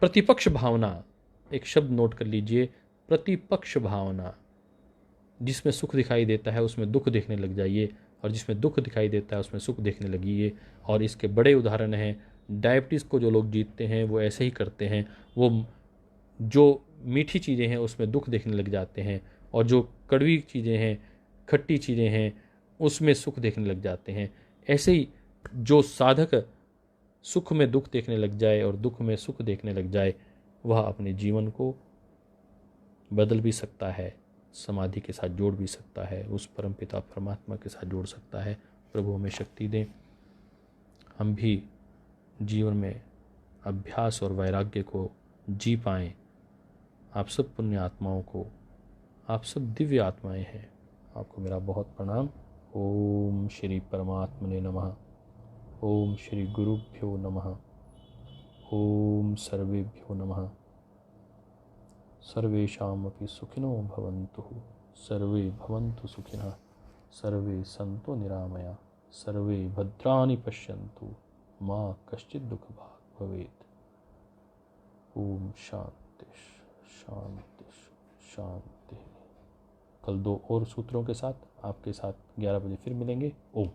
प्रतिपक्ष भावना, एक शब्द नोट कर लीजिए, प्रतिपक्ष भावना। जिसमें सुख दिखाई देता है उसमें दुख देखने लग जाइए, और जिसमें दुख दिखाई देता है उसमें सुख देखने लगिए। और इसके बड़े उदाहरण हैं। डायबिटीज़ को जो लोग जीतते हैं वो ऐसे ही करते हैं, वो जो मीठी चीज़ें हैं उसमें दुख देखने लग जाते हैं, और जो कड़वी चीज़ें हैं, खट्टी चीज़ें हैं, उसमें सुख देखने लग जाते हैं। ऐसे ही जो साधक सुख में दुख देखने लग जाए और दुख में सुख देखने लग जाए, वह अपने जीवन को बदल भी सकता है, समाधि के साथ जोड़ भी सकता है, उस परमपिता परमात्मा के साथ जोड़ सकता है। प्रभु हमें शक्ति दें, हम भी जीवन में अभ्यास और वैराग्य को जी पाएँ। आप सब पुण्य आत्माओं को, आप सब दिव्य आत्माएं हैं, आपको मेरा बहुत प्रणाम। ओम श्री परमात्मने नमः। ओम श्री गुरुभ्यो नमः। ओम सर्वेभ्यो नमः। सर्वेषामपि सुखिनो भवन्तु, सर्वे भवन्तु सुखिनः, सर्वे सन्तु निरामया, सर्वे भद्राणि पश्यन्तु, मा कश्चित् दुःखभाग् भवेत्। ओम शांति शांति शांति। कल 2 और सूत्रों के साथ आपके साथ 11 बजे फिर मिलेंगे। ओम।